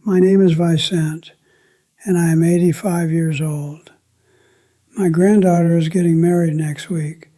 My name is Vicente, and I am 85 years old. My granddaughter is getting married next week.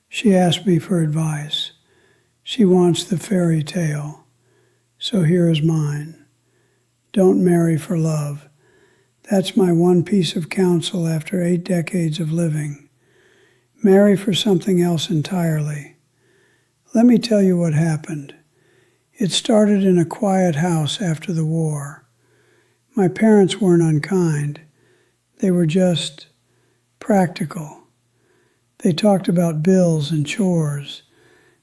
She asked me for advice. She wants the fairy tale, so here is mine. Don't marry for love. That's my one piece of counsel after 8 decades of living. Marry for something else entirely. Let me tell you what happened. It started in a quiet house after the war. My parents weren't unkind. They were just practical. They talked about bills and chores.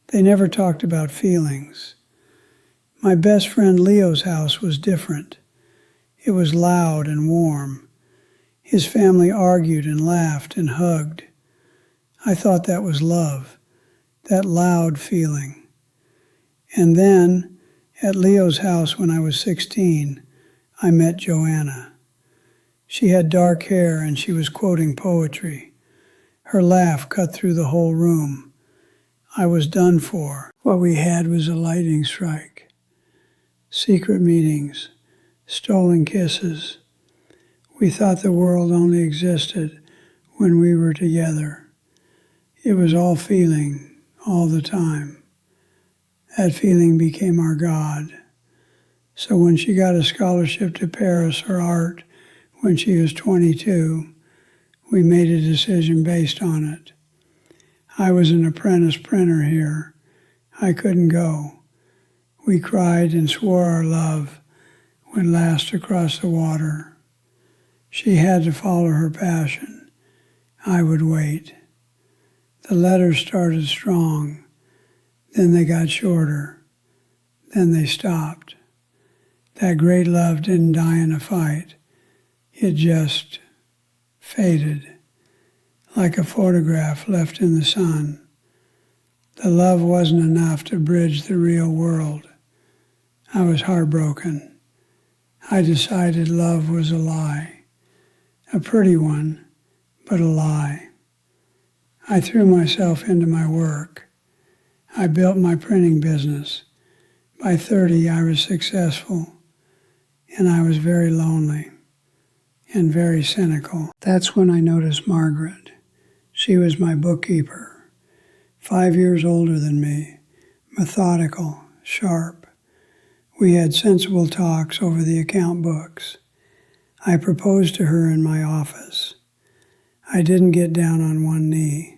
They never talked about feelings. My best friend Leo's house was different. It was loud and warm. His family argued and laughed and hugged. I thought that was love, that loud feeling. And then, at Leo's house when I was 16, I met Joanna. She had dark hair and she was quoting poetry. Her laugh cut through the whole room. I was done for. What we had was a lightning strike. Secret meetings, stolen kisses. We thought the world only existed when we were together. It was all feeling, all the time. That feeling became our God. So when she got a scholarship to Paris for art when she was 22, we made a decision based on it. I was an apprentice printer here. I couldn't go. We cried and swore our love when last across the water. She had to follow her passion. I would wait. The letters started strong. Then they got shorter. Then they stopped. That great love didn't die in a fight. It just faded, like a photograph left in the sun. The love wasn't enough to bridge the real world. I was heartbroken. I decided love was a lie. A pretty one, but a lie. I threw myself into my work. I built my printing business. By 30, I was successful, and I was very lonely and very cynical. That's when I noticed Margaret. She was my bookkeeper, 5 years older than me, methodical, sharp. We had sensible talks over the account books. I proposed to her in my office. I didn't get down on one knee.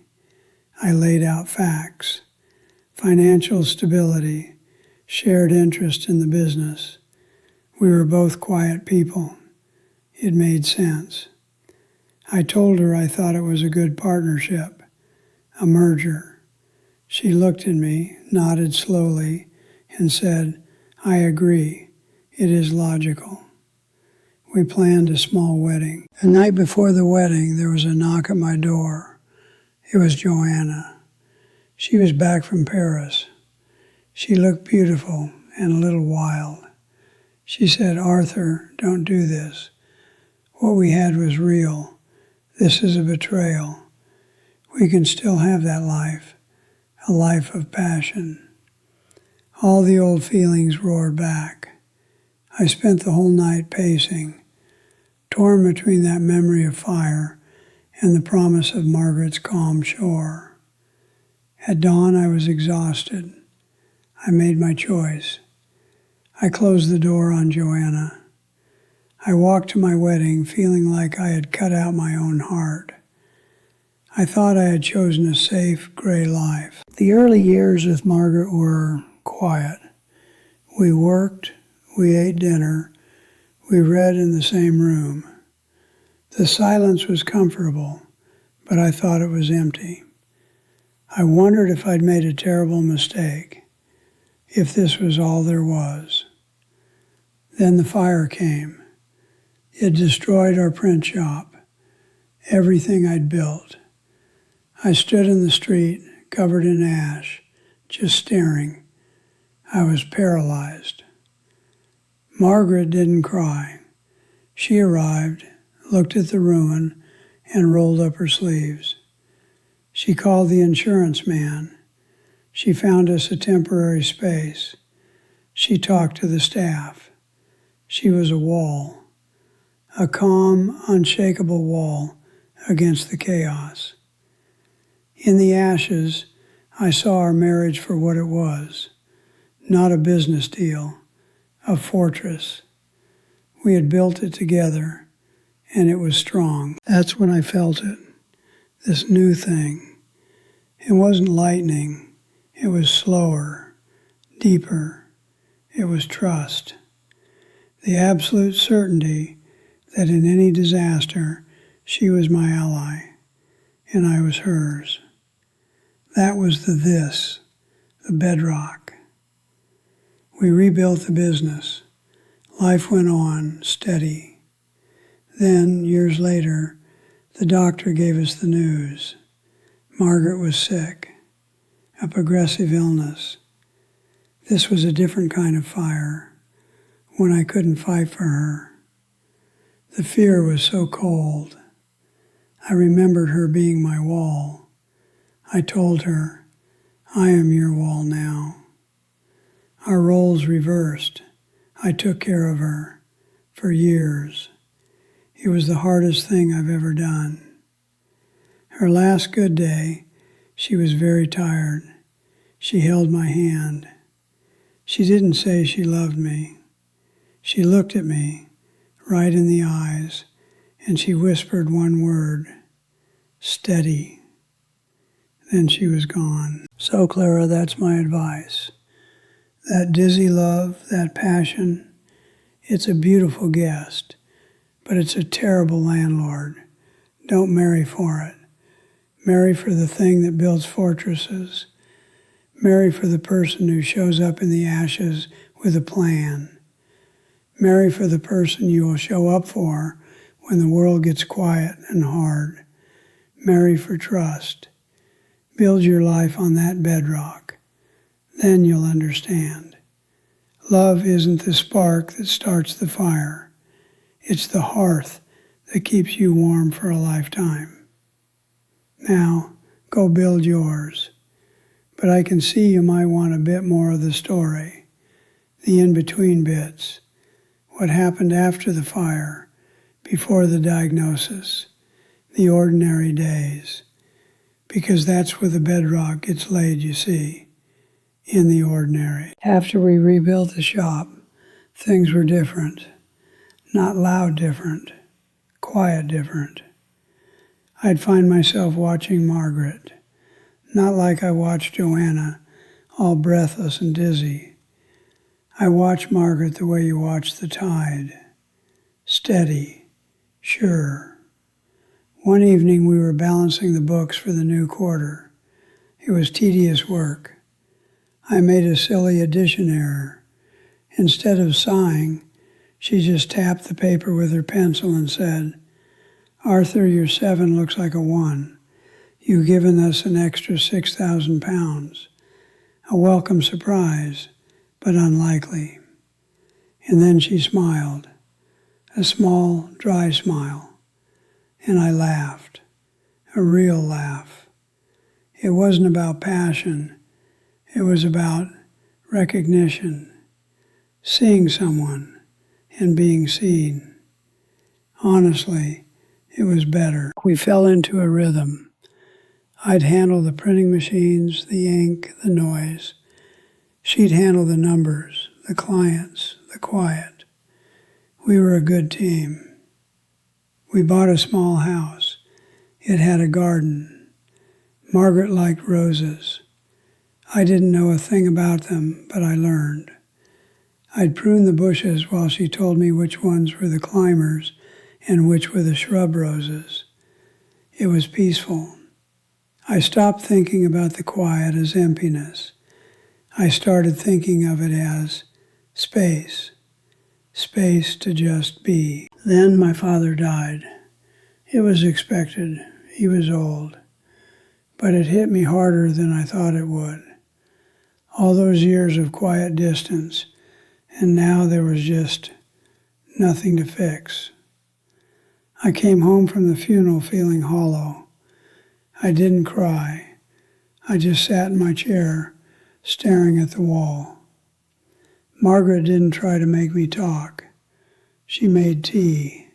I laid out facts. Financial stability, shared interest in the business. We were both quiet people. It made sense. I told her I thought it was a good partnership, a merger. She looked at me, nodded slowly, and said, "I agree. It is logical." We planned a small wedding. The night before the wedding, there was a knock at my door. It was Joanna. She was back from Paris. She looked beautiful and a little wild. She said, "Arthur, don't do this. What we had was real. This is a betrayal. We can still have that life, a life of passion." All the old feelings roared back. I spent the whole night pacing, torn between that memory of fire and the promise of Margaret's calm shore. At dawn, I was exhausted. I made my choice. I closed the door on Joanna. I walked to my wedding feeling like I had cut out my own heart. I thought I had chosen a safe, gray life. The early years with Margaret were quiet. We worked, we ate dinner, we read in the same room. The silence was comfortable, but I thought it was empty. I wondered if I'd made a terrible mistake, if this was all there was. Then the fire came. It destroyed our print shop, everything I'd built. I stood in the street, covered in ash, just staring. I was paralyzed. Margaret didn't cry. She arrived, looked at the ruin, and rolled up her sleeves. She called the insurance man. She found us a temporary space. She talked to the staff. She was a wall, a calm, unshakable wall against the chaos. In the ashes, I saw our marriage for what it was, not a business deal, a fortress. We had built it together, and it was strong. That's when I felt it, this new thing. It wasn't lightning, it was slower, deeper. It was trust. The absolute certainty that in any disaster, she was my ally, and I was hers. That was the bedrock. We rebuilt the business. Life went on, steady. Then, years later, the doctor gave us the news. Margaret was sick, a progressive illness. This was a different kind of fire, one I couldn't fight for her. The fear was so cold. I remembered her being my wall. I told her, I am your wall now. Our roles reversed. I took care of her for years. It was the hardest thing I've ever done. Her last good day, she was very tired. She held my hand. She didn't say she loved me. She looked at me, right in the eyes, and she whispered one word, steady. Then she was gone. So, Clara, that's my advice. That dizzy love, that passion, it's a beautiful guest, but it's a terrible landlord. Don't marry for it. Marry for the thing that builds fortresses. Marry for the person who shows up in the ashes with a plan. Marry for the person you will show up for when the world gets quiet and hard. Marry for trust. Build your life on that bedrock. Then you'll understand. Love isn't the spark that starts the fire. It's the hearth that keeps you warm for a lifetime. Now, go build yours. But I can see you might want a bit more of the story, the in-between bits, what happened after the fire, before the diagnosis, the ordinary days, because that's where the bedrock gets laid, you see, in the ordinary. After we rebuilt the shop, things were different, not loud different, quiet different. I'd find myself watching Margaret, not like I watched Joanna, all breathless and dizzy. I watched Margaret the way you watch the tide, steady, sure. One evening we were balancing the books for the new quarter. It was tedious work. I made a silly addition error. Instead of sighing, she just tapped the paper with her pencil and said, "Arthur, your 7 looks like a 1. You've given us an extra 6,000 pounds. A welcome surprise, but unlikely." And then she smiled, a small, dry smile, and I laughed, a real laugh. It wasn't about passion, it was about recognition, seeing someone and being seen. Honestly, it was better. We fell into a rhythm. I'd handle the printing machines, the ink, the noise. She'd handle the numbers, the clients, the quiet. We were a good team. We bought a small house. It had a garden. Margaret liked roses. I didn't know a thing about them, but I learned. I'd prune the bushes while she told me which ones were the climbers and which were the shrub roses. It was peaceful. I stopped thinking about the quiet as emptiness. I started thinking of it as space, space to just be. Then my father died. It was expected. He was old. But it hit me harder than I thought it would. All those years of quiet distance, and now there was just nothing to fix. I came home from the funeral feeling hollow. I didn't cry. I just sat in my chair, staring at the wall. Margaret didn't try to make me talk. She made tea.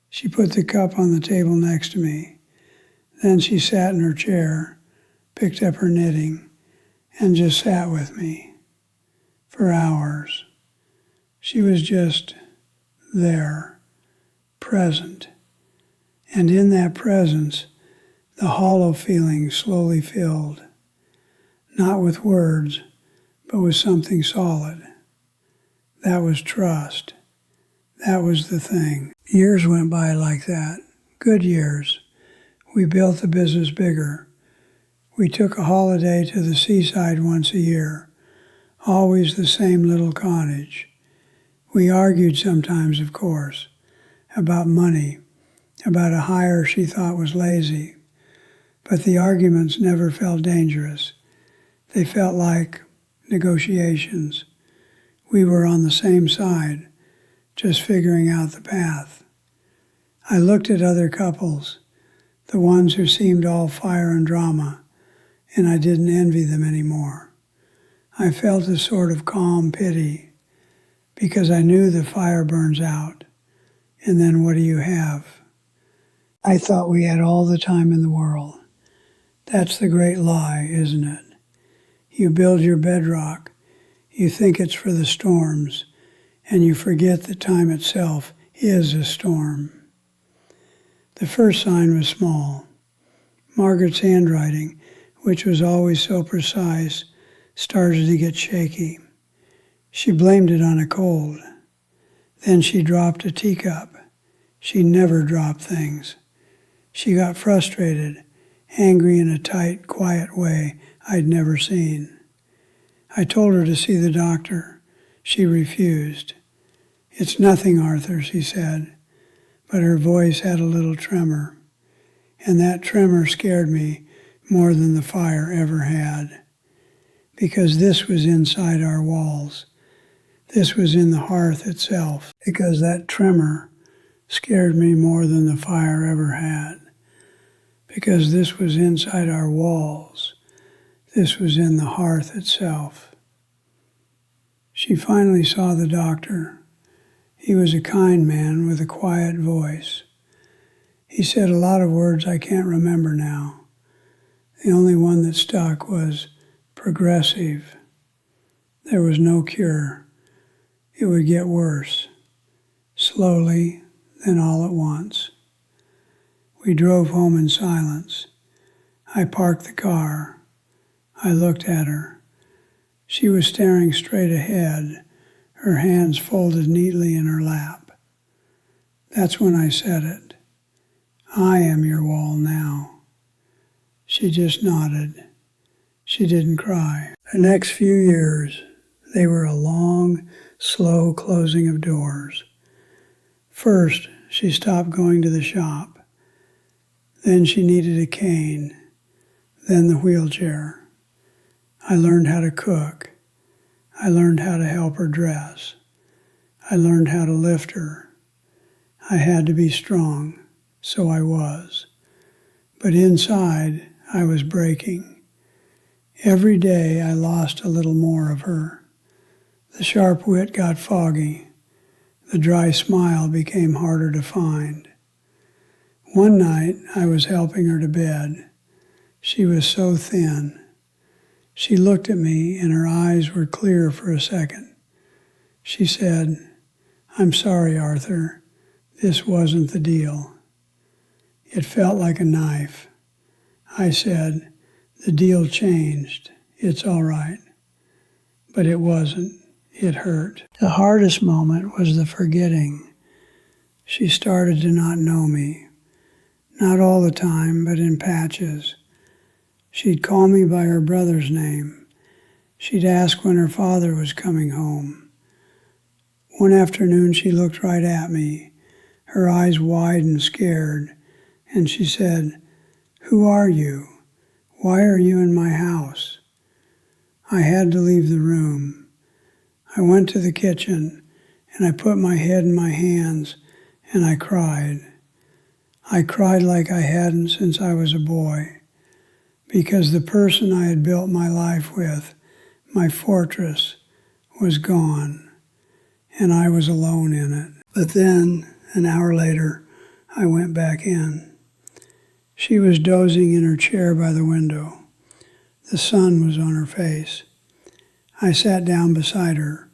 She put the cup on the table next to me. Then she sat in her chair, picked up her knitting, and just sat with me for hours. She was just there, present. And in that presence, the hollow feeling slowly filled, not with words, but with something solid. That was trust. That was the thing. Years went by like that, good years. We built the business bigger. We took a holiday to the seaside once a year, always the same little cottage. We argued sometimes, of course, about money, about a hire she thought was lazy. But the arguments never felt dangerous. They felt like negotiations. We were on the same side, just figuring out the path. I looked at other couples, the ones who seemed all fire and drama, and I didn't envy them anymore. I felt a sort of calm pity, because I knew the fire burns out, and then what do you have? I thought we had all the time in the world. That's the great lie, isn't it? You build your bedrock, you think it's for the storms, and you forget that time itself is a storm. The first sign was small. Margaret's handwriting, which was always so precise, started to get shaky. She blamed it on a cold. Then she dropped a teacup. She never dropped things. She got frustrated, angry in a tight, quiet way I'd never seen. I told her to see the doctor. She refused. "It's nothing, Arthur," she said, but her voice had a little tremor, and that tremor scared me more than the fire ever had, because this was inside our walls. This was in the hearth itself, because that tremor scared me more than the fire ever had, because this was inside our walls. This was in the hearth itself. She finally saw the doctor. He was a kind man with a quiet voice. He said a lot of words I can't remember now. The only one that stuck was progressive. There was no cure. It would get worse, slowly, then all at once. We drove home in silence. I parked the car. I looked at her. She was staring straight ahead, her hands folded neatly in her lap. That's when I said it. I am your wall now. She just nodded. She didn't cry. The next few years, they were a long, slow closing of doors. First, she stopped going to the shop. Then she needed a cane. Then the wheelchair. I learned how to cook. I learned how to help her dress. I learned how to lift her. I had to be strong, so I was. But inside, I was breaking. Every day, I lost a little more of her. The sharp wit got foggy. The dry smile became harder to find. One night, I was helping her to bed. She was so thin. She looked at me, and her eyes were clear for a second. She said, "I'm sorry, Arthur. This wasn't the deal." It felt like a knife. I said, "The deal changed. It's all right." But it wasn't. It hurt. The hardest moment was the forgetting. She started to not know me. Not all the time, but in patches. She'd call me by her brother's name. She'd ask when her father was coming home. One afternoon she looked right at me, her eyes wide and scared, and she said, "Who are you? Why are you in my house?" I had to leave the room. I went to the kitchen, and I put my head in my hands, and I cried. I cried like I hadn't since I was a boy, because the person I had built my life with, my fortress, was gone, and I was alone in it. But then, an hour later, I went back in. She was dozing in her chair by the window. The sun was on her face. I sat down beside her.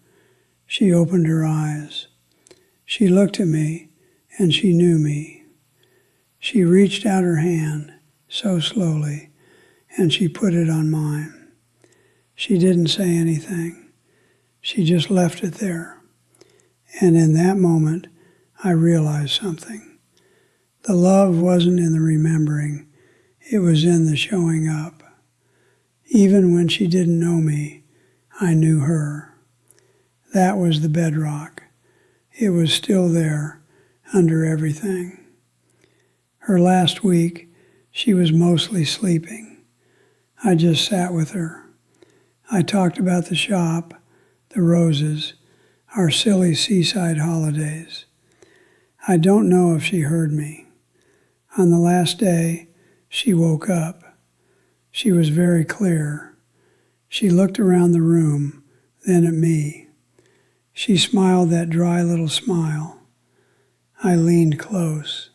She opened her eyes. She looked at me, and she knew me. She reached out her hand, so slowly, and she put it on mine. She didn't say anything. She just left it there. And in that moment, I realized something. The love wasn't in the remembering. It was in the showing up. Even when she didn't know me, I knew her. That was the bedrock. It was still there, under everything. Her last week, she was mostly sleeping. I just sat with her. I talked about the shop, the roses, our silly seaside holidays. I don't know if she heard me. On the last day, she woke up. She was very clear. She looked around the room, then at me. She smiled that dry little smile. I leaned close.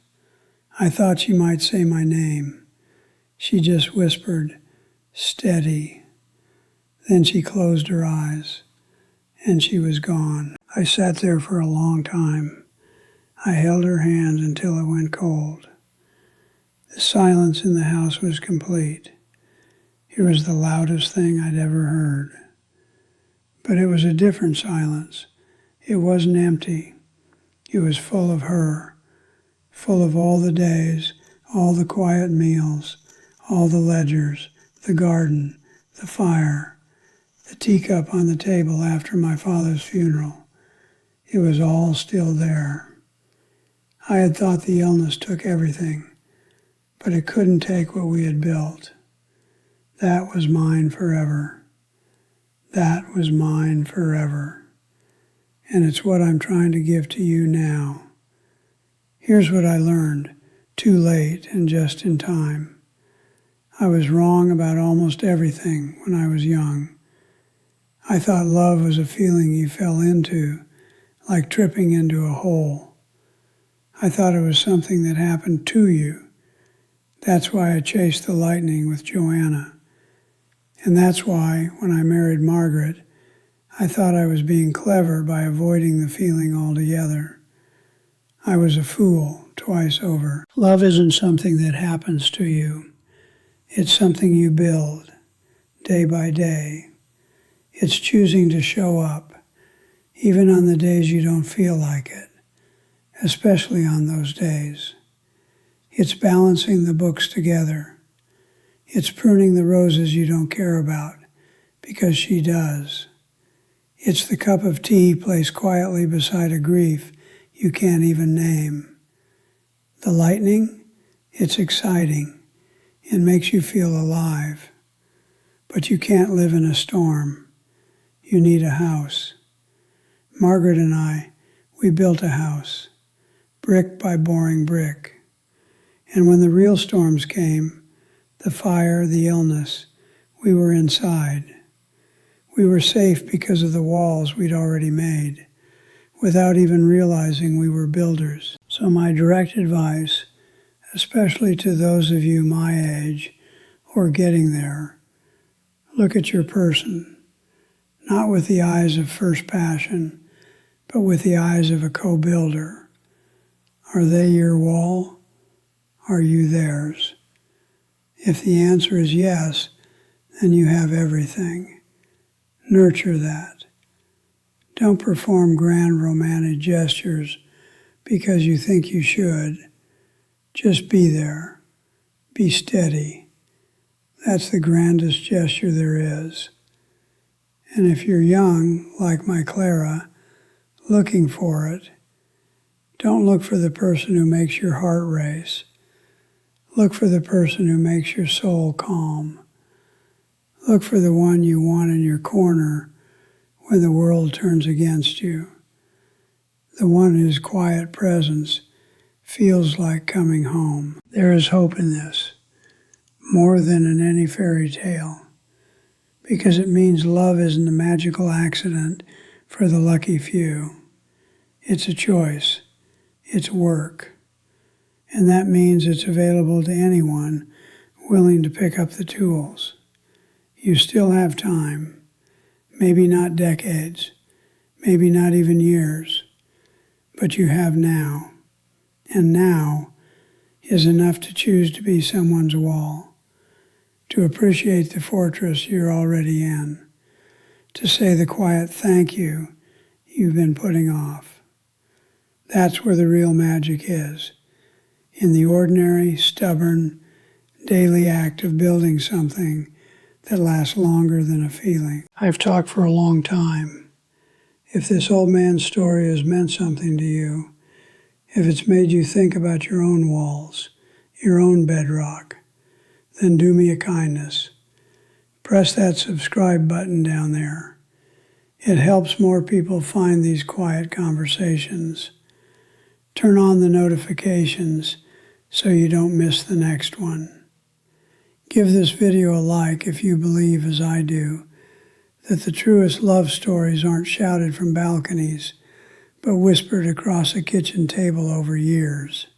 I thought she might say my name. She just whispered, "Steady." Then she closed her eyes, and she was gone. I sat there for a long time. I held her hand until it went cold. The silence in the house was complete. It was the loudest thing I'd ever heard. But it was a different silence. It wasn't empty. It was full of her, full of all the days, all the quiet meals, all the ledgers, the garden, the fire, the teacup on the table after my father's funeral. It was all still there. I had thought the illness took everything, but it couldn't take what we had built. That was mine forever. That was mine forever. And it's what I'm trying to give to you now. Here's what I learned, too late and just in time. I was wrong about almost everything when I was young. I thought love was a feeling you fell into, like tripping into a hole. I thought it was something that happened to you. That's why I chased the lightning with Joanna. And that's why, when I married Margaret, I thought I was being clever by avoiding the feeling altogether. I was a fool twice over. Love isn't something that happens to you. It's something you build, day by day. It's choosing to show up, even on the days you don't feel like it, especially on those days. It's balancing the books together. It's pruning the roses you don't care about, because she does. It's the cup of tea placed quietly beside a grief you can't even name. The lightning, it's exciting. It makes you feel alive. But you can't live in a storm. You need a house. Margaret and I, we built a house, brick by boring brick. And when the real storms came, the fire, the illness, we were inside. We were safe because of the walls we'd already made, without even realizing we were builders. So my direct advice, especially to those of you my age or getting there, look at your person, not with the eyes of first passion, but with the eyes of a co-builder. Are they your wall? Are you theirs? If the answer is yes, then you have everything. Nurture that. Don't perform grand romantic gestures because you think you should. Just be there. Be steady. That's the grandest gesture there is. And if you're young, like my Clara, looking for it, don't look for the person who makes your heart race. Look for the person who makes your soul calm. Look for the one you want in your corner when the world turns against you. The one whose quiet presence feels like coming home. There is hope in this, more than in any fairy tale, because it means love isn't a magical accident for the lucky few. It's a choice, It's work. And that means it's available to anyone willing to pick up the tools. You still have time. Maybe not decades. Maybe not even years. But you have now. And now is enough to choose to be someone's wall, to appreciate the fortress you're already in, to say the quiet thank you you've been putting off. That's where the real magic is, in the ordinary, stubborn, daily act of building something that lasts longer than a feeling. I've talked for a long time. If this old man's story has meant something to you, if it's made you think about your own walls, your own bedrock, then do me a kindness. Press that subscribe button down there. It helps more people find these quiet conversations. Turn on the notifications so you don't miss the next one. Give this video a like if you believe, as I do, that the truest love stories aren't shouted from balconies, but whispered across a kitchen table over years.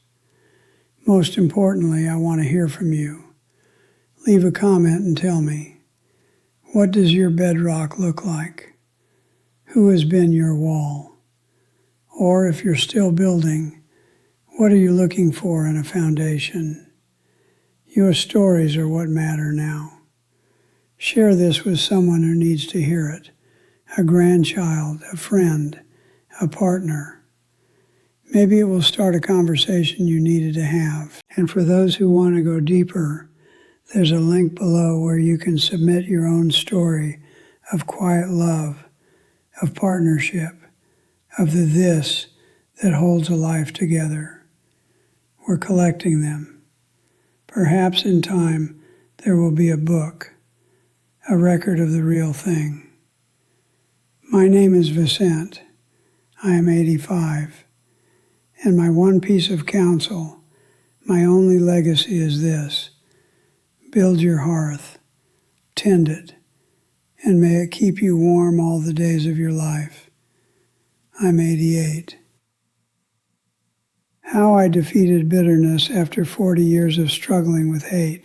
Most importantly, I want to hear from you. Leave a comment and tell me, what does your bedrock look like? Who has been your wall? Or if you're still building, what are you looking for in a foundation? Your stories are what matter now. Share this with someone who needs to hear it, a grandchild, a friend, a partner. Maybe it will start a conversation you needed to have. And for those who want to go deeper, there's a link below where you can submit your own story of quiet love, of partnership, of the this that holds a life together. We're collecting them. Perhaps in time there will be a book, a record of the real thing. My name is Vicente. I am 85. And my one piece of counsel, my only legacy is this: build your hearth, tend it, and may it keep you warm all the days of your life. I'm 88. How I defeated bitterness after 40 years of struggling with hate.